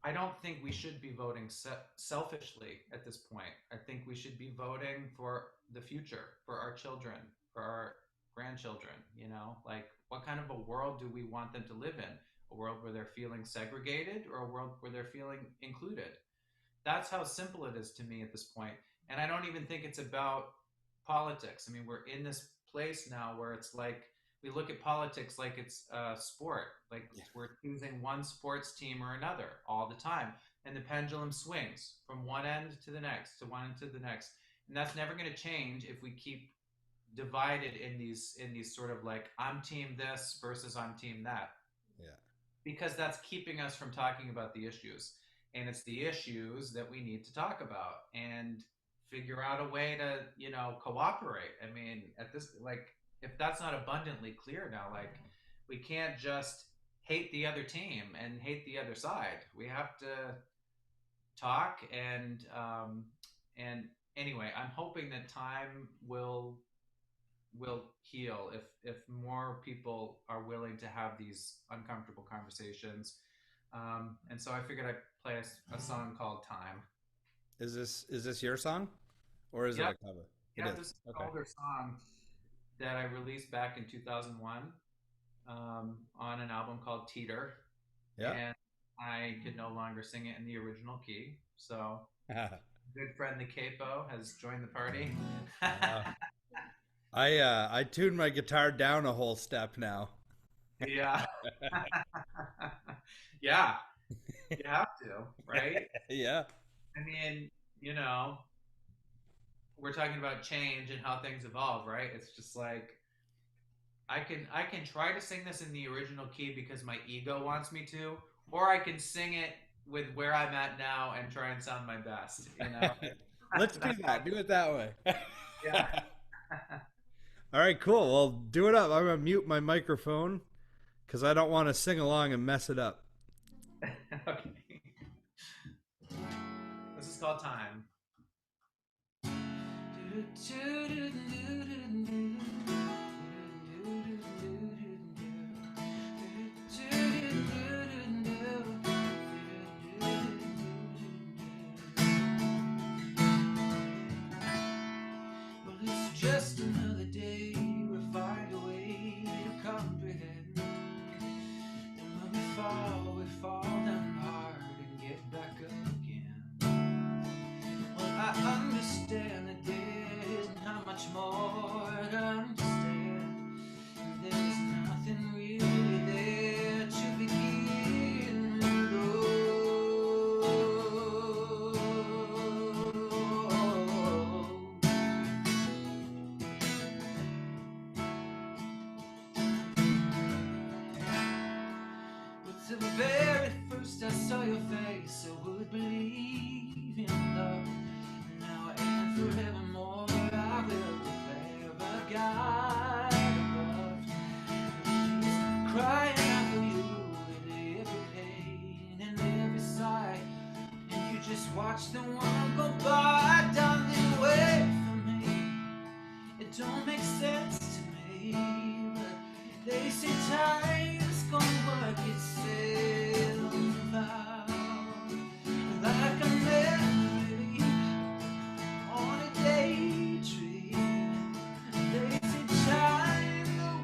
I don't think we should be voting selfishly at this point. I think we should be voting for the future, for our children, for our grandchildren. Like what kind of a world do we want them to live in? A world where they're feeling segregated or a world where they're feeling included? That's how simple it is to me at this point. And I don't even think it's about politics. I mean, we're in this place now where it's like we look at politics like it's a sport, like we're choosing one sports team or another all the time. And the pendulum swings from one end to the next, to one end to the next. And that's never going to change if we keep divided in these sort of like I'm team this versus I'm team that,
Yeah.
because that's keeping us from talking about the issues. And it's the issues that we need to talk about and figure out a way to, cooperate. I mean, at this, like, if that's not abundantly clear now, like, we can't just hate the other team and hate the other side. We have to talk and anyway, I'm hoping that time will heal if more people are willing to have these uncomfortable conversations. And so I figured I'd play a song called "Time."
Is this your song, or is it
Yep,
a cover? It
yeah,
is.
this is an
Okay.
older song that I released back in 2001 on an album called Teeter,
Yeah.
and I could no longer sing it in the original key. So, good friend the Capo has joined the party.
Uh, I tuned my guitar down a whole step now.
Yeah, yeah, you have to, right?
Yeah.
I mean, you know, we're talking about change and how things evolve, right? It's just like I can try to sing this in the original key because my ego wants me to, or I can sing it with where I'm at now and try and sound my best, you know?
Let's do
That's
that. Do it that way.
yeah.
All right, cool. Well, do it up. I'm gonna mute my microphone because I don't want to sing along and mess it up.
Okay. This is called Time. Well, it's just another day. We find a way to comprehend. And when we fall down hard and get back up again. Well, I understand that there's not much more to understand. And there's nothing really there to begin with. But the very first I saw your face, I would believe in love. Now and forevermore, I will declare a God above. He's crying out for you in every pain and every sigh. And you just watch the one go by, darling, away from me. It don't make sense to me, but they say time's gonna work itself out. Like a memory on a daydream. They say time will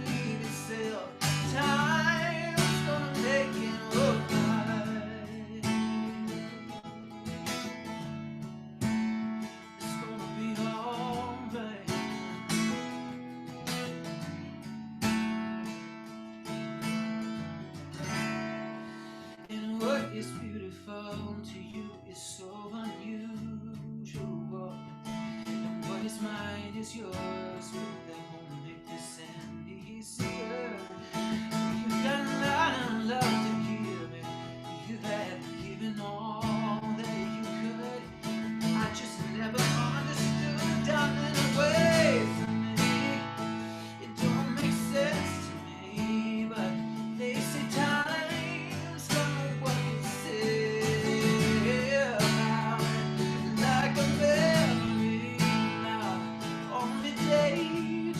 leave itself. Time's gonna make it alright. is beautiful to you is so unusual. And what is mine is yours. Will that won't make this any easier? You've got a lot of love to give, and you have given all that you could. I just never understood, darling, away from me. It don't make sense to me, but they say time's gonna work itself out like a memory now on the daydream.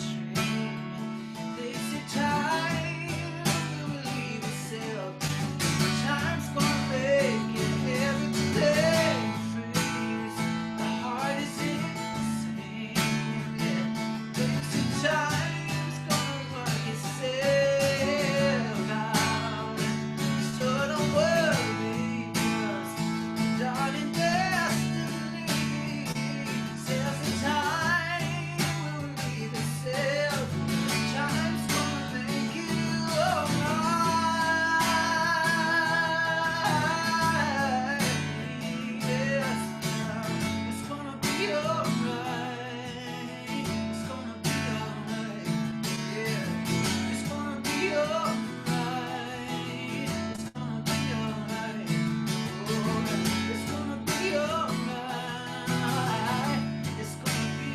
They say time will relieve itself. Time's gonna make it everything freeze. The heart is insane. Time's gonna work itself out. So don't worry, 'cause darling, destiny says the time will relieve itself. Time's gonna make it alright. Yes, it's gonna be alright. It's gonna be alright. Yeah, it's gonna be alright. It's gonna be alright. Oh, it's gonna be alright. It's gonna be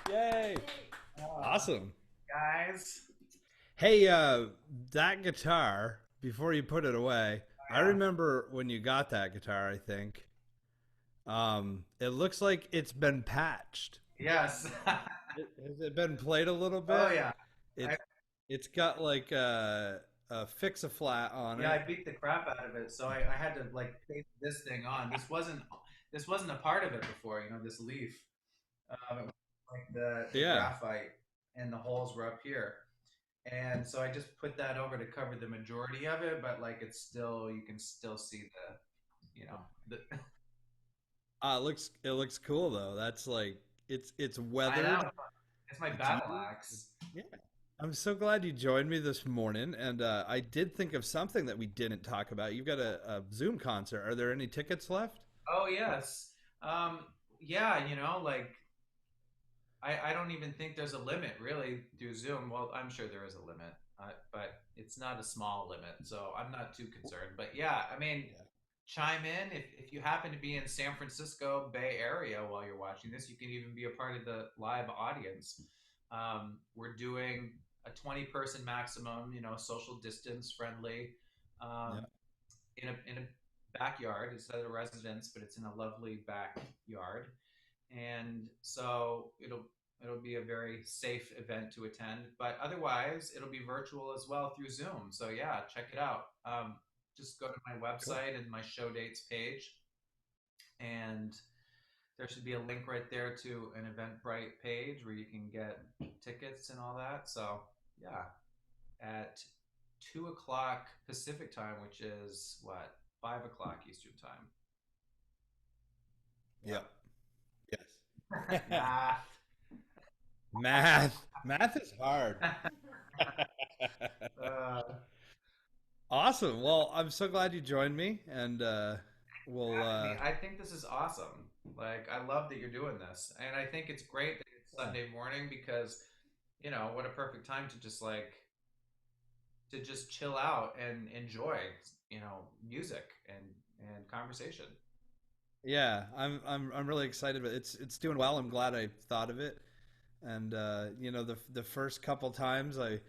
Yay! Awesome.
Guys.
Hey, that guitar, before you put it away, I
Yeah.
remember when you got that guitar, I think. It looks like it's been patched.
Yes.
Has it been played a little bit?
Oh yeah. I,
It's it's got like a fix a flat on
yeah, I
it.
beat the crap out of it, so I had to like tape this thing on. This wasn't a part of it before, this leaf. It was like the
Yeah.
graphite and the holes were up here. And so I just put that over to cover the majority of it, but like it's still you can still see the
It looks cool though. That's like it's
I
weathered.
know. It's my
It's
battle
used.
axe.
Yeah. I'm so glad you joined me this morning, and I did think of something that we didn't talk about. You've got a Zoom concert. Are there any tickets left?
Oh yes. Um, yeah, like I don't even think there's a limit really through Zoom. Well, I'm sure there is a limit, but it's not a small limit, so I'm not too concerned. But yeah, I mean,
Yeah.
chime in if you happen to be in San Francisco Bay Area while you're watching this. You can even be a part of the live audience. We're doing a 20-person maximum, social distance friendly,
Yeah.
um, in a backyard. It's at a residence, but it's in a lovely backyard, and so it'll be a very safe event to attend. But otherwise, it'll be virtual as well through Zoom. So yeah, check it out. Just go to my
Cool.
website and my show dates page, and there should be a link right there to an Eventbrite page where you can get tickets and all that. So yeah, at 2 o'clock Pacific time, which is what 5 o'clock Eastern time.
Yep.
Yep.
Yes.
Math.
Math is hard.
uh,
Awesome. Well, I'm so glad you joined me, and we'll.
having me. I think this is awesome. Like, I love that you're doing this, and I think it's great that it's
Yeah.
Sunday morning because, what a perfect time to just chill out and enjoy, music and conversation.
Yeah, I'm really excited, but it's doing well. I'm glad I thought of it. And the first couple times I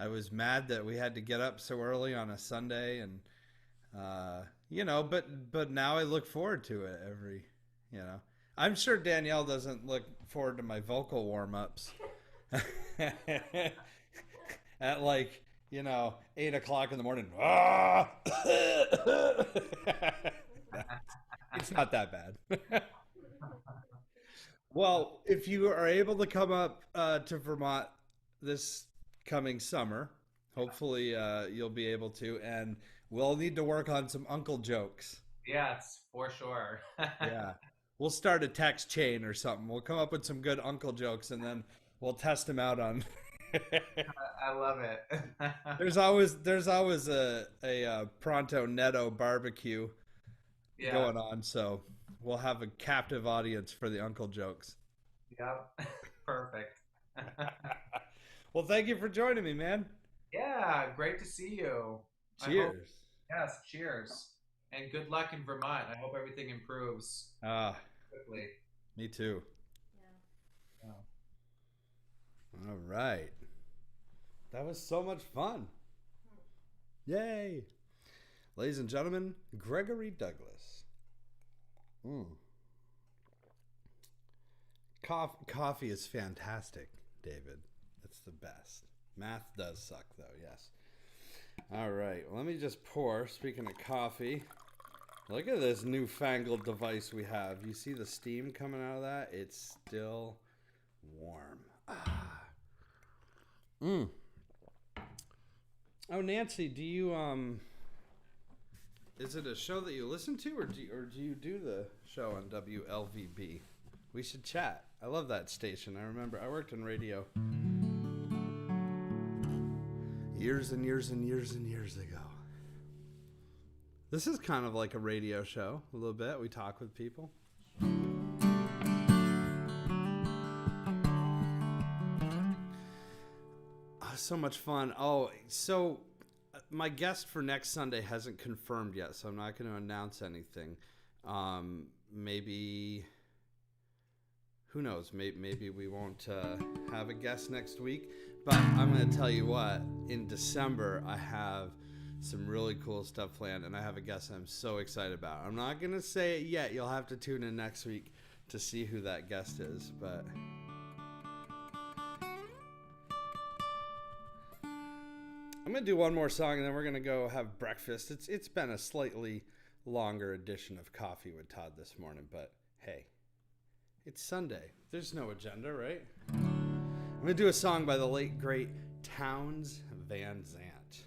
was mad that we had to get up so early on a Sunday, and but now I look forward to it every, you know. I'm sure Danielle doesn't look forward to my vocal warm-ups at like, 8 o'clock in the morning. It's not that bad. Well, if you are able to come up to Vermont this coming summer, hopefully you'll be able to, and we'll need to work on some uncle jokes.
Yes, for sure.
Yeah. We'll start a text chain or something. We'll come up with some good uncle jokes and then we'll test them out on.
I love it.
There's always a Pronto Netto barbecue
Yeah,
going on, so we'll have a captive audience for the uncle jokes.
yeah, perfect.
Well, thank you for joining me, man.
Yeah, great to see you. I hope,
Cheers.
yes, cheers. And good luck in Vermont. I hope everything improves
Ah,
quickly.
me too.
Yeah.
Yeah.
All right. That was so much fun. Yay. Ladies and gentlemen, Gregory Douglas. Mm. Coffee is fantastic, David. It's the best. Math does suck, though, yes. All right, let me just pour. Speaking of coffee, look at this newfangled device we have. You see the steam coming out of that? It's still warm. Ah. Mm. Oh, Nancy, do you is it a show that you listen to, or do you do the show on WLVB? We should chat. I love that station. I remember I worked in radio years and years and years and years ago. This is kind of like a radio show, a little bit. We talk with people. Oh, so much fun. Oh, so my guest for next Sunday hasn't confirmed yet, so I'm not going to announce anything. Maybe, who knows? Maybe we won't have a guest next week. But I'm going to tell you what, in December, I have some really cool stuff planned, and I have a guest I'm so excited about. I'm not going to say it yet. You'll have to tune in next week to see who that guest is, but I'm going to do one more song, and then we're going to go have breakfast. It's been a slightly longer edition of Coffee with Todd this morning, but hey, it's Sunday. There's no agenda, right? I'm going to do a song by the late, great Townes Van Zandt.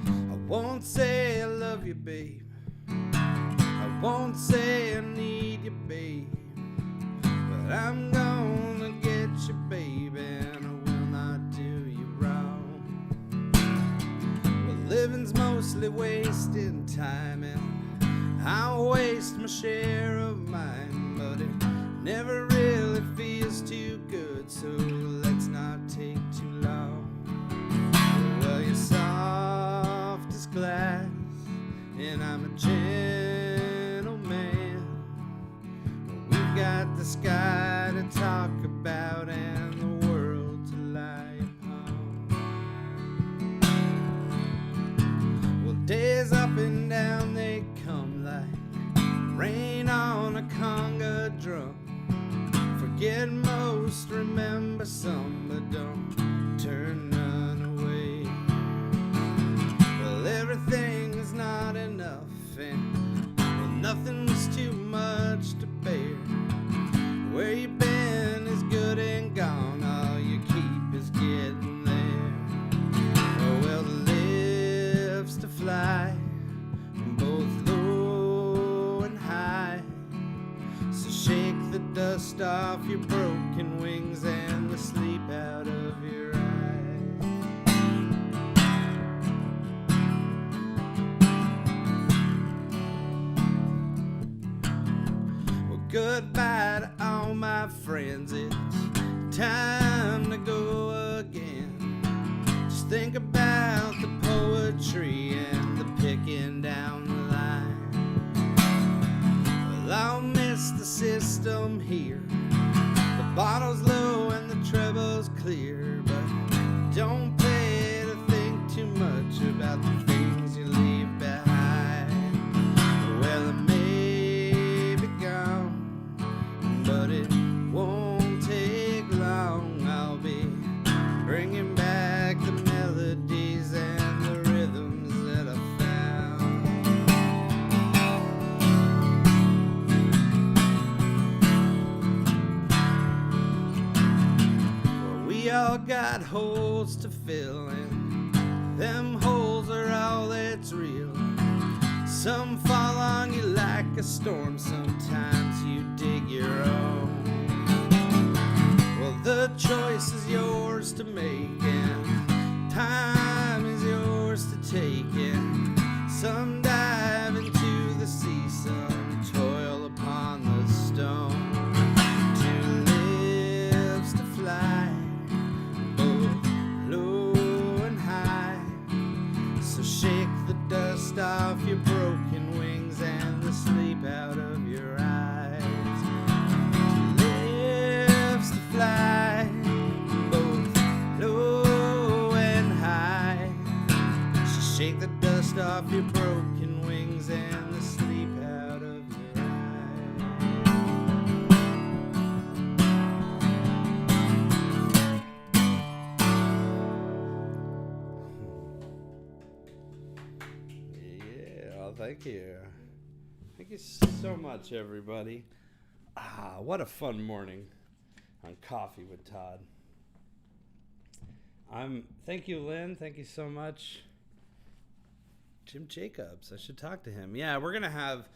I won't say I love you, babe. I won't say I need you, babe. But I'm gonna get you, baby, and I will not do you wrong. Well, living's mostly wasting time, and I'll waste my share of mine, but it never really feels too good, so let's not take too long. Well, you're soft as glass, and I'm a gentleman. We've got the sky to talk about and the world to lie upon. Well, days up and down, they come like rain on a conga drum. Forget most, remember some, but don't turn none away. Well, everything is not enough, and well, nothing was too much to bear. Where you been is good and gone, all you keep is getting there. Oh, well, the lives to fly, both low and high. So shake the dust off your broken wings and the sleep out of your eyes. Well, goodbye to all my friends. It's time to go again. Just think about the poetry and the picking down the line. Well, I'll miss the system here. The bottle's low and the treble's clear, but don't pay to think too much about the things you leave behind. Well, it may be gone, but it won't take all got holes to fill, and them holes are all that's real. Some fall on you like a storm, sometimes you dig your own. Well, the choice is yours to make, and time is yours to take, and some dive into the sea, some toil upon the stone. Two lives to fly, both low and high, so shake the dust off your broken wings and the sleep out of your eyes. Two lives to fly, both low and high, so shake the dust off your broken wings and the sleep out of your eyes. Yeah, well, thank you. Thank you so much, everybody. What a fun morning on Coffee with Todd. Thank you, Lynn. Thank you so much. Jim Jacobs. I should talk to him. Yeah, we're going to have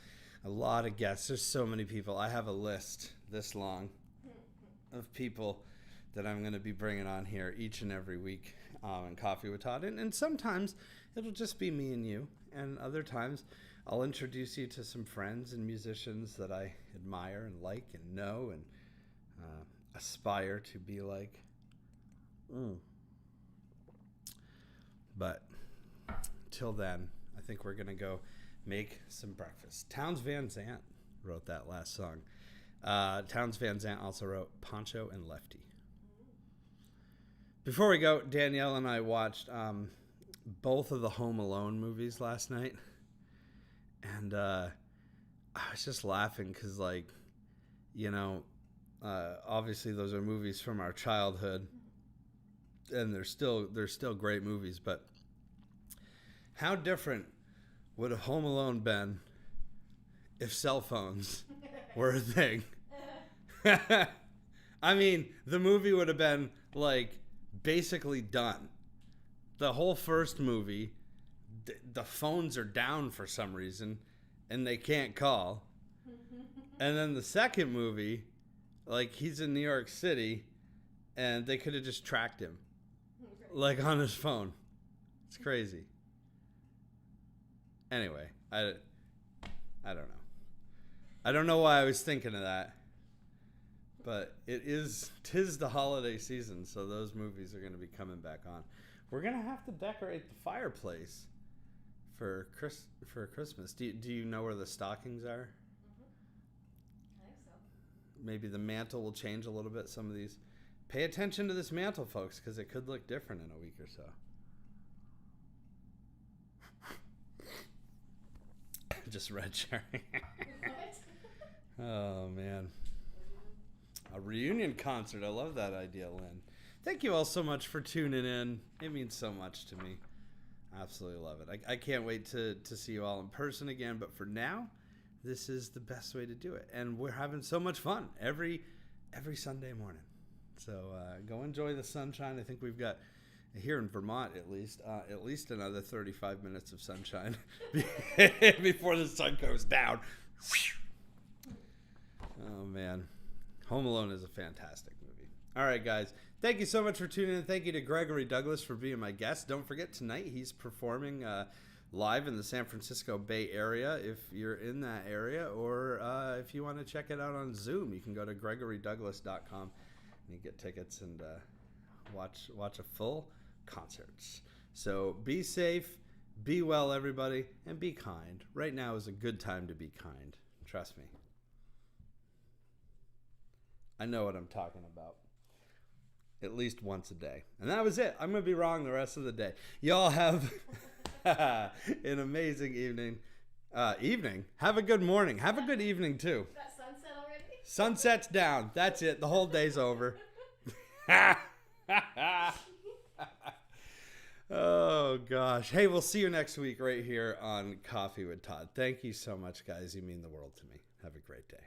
a lot of guests. There's so many people. I have a list this long of people that I'm going to be bringing on here each and every week in Coffee with Todd. And sometimes it'll just be me and you. And other times I'll introduce you to some friends and musicians that I admire and like and know and aspire to be like. But till then, I think we're going to go make some breakfast. Townes Van Zandt wrote that last song. Townes Van Zandt also wrote Poncho and Lefty. Before we go, Danielle and I watched both of the Home Alone movies last night. And I was just laughing because, like, you know, obviously those are movies from our childhood. And they're still great movies, but how different would a Home Alone been if cell phones were a thing? I mean, the movie would have been like basically done. The whole first movie, the phones are down for some reason and they can't call. And then the second movie, like, he's in New York City and they could have just tracked him. Like on his phone. It's crazy. Anyway, I don't know. I don't know why I was thinking of that. But tis the holiday season, so those movies are going to be coming back on. We're going to have to decorate the fireplace for Christmas. Do you know where the stockings are?
I think so.
Maybe the mantle will change a little bit. Some of these. Pay attention to this mantle, folks, because it could look different in a week or so. Just red sharing.
What?
Oh, man. A reunion concert. I love that idea, Lynn. Thank you all so much for tuning in. It means so much to me. Absolutely love it. I can't wait to see you all in person again. But for now, this is the best way to do it. And we're having so much fun every Sunday morning. So go enjoy the sunshine. I think we've got, here in Vermont at least another 35 minutes of sunshine before the sun goes down. Oh, man. Home Alone is a fantastic movie. All right, guys. Thank you so much for tuning in. Thank you to Gregory Douglas for being my guest. Don't forget, tonight he's performing live in the San Francisco Bay Area. If you're in that area, or if you want to check it out on Zoom, you can go to gregorydouglas.com. and you get tickets and watch a full concerts. So be safe, be well, everybody, and be kind. Right now is a good time to be kind. Trust me. I know what I'm talking about. At least once a day. And that was it. I'm going to be wrong the rest of the day. Y'all have an amazing evening. Have a good morning. Have a good evening, too.
Is that sunset already?
Sunset's down. That's it. The whole day's over. Oh, gosh. Hey, we'll see you next week right here on Coffee with Todd. Thank you so much, guys. You mean the world to me. Have a great day.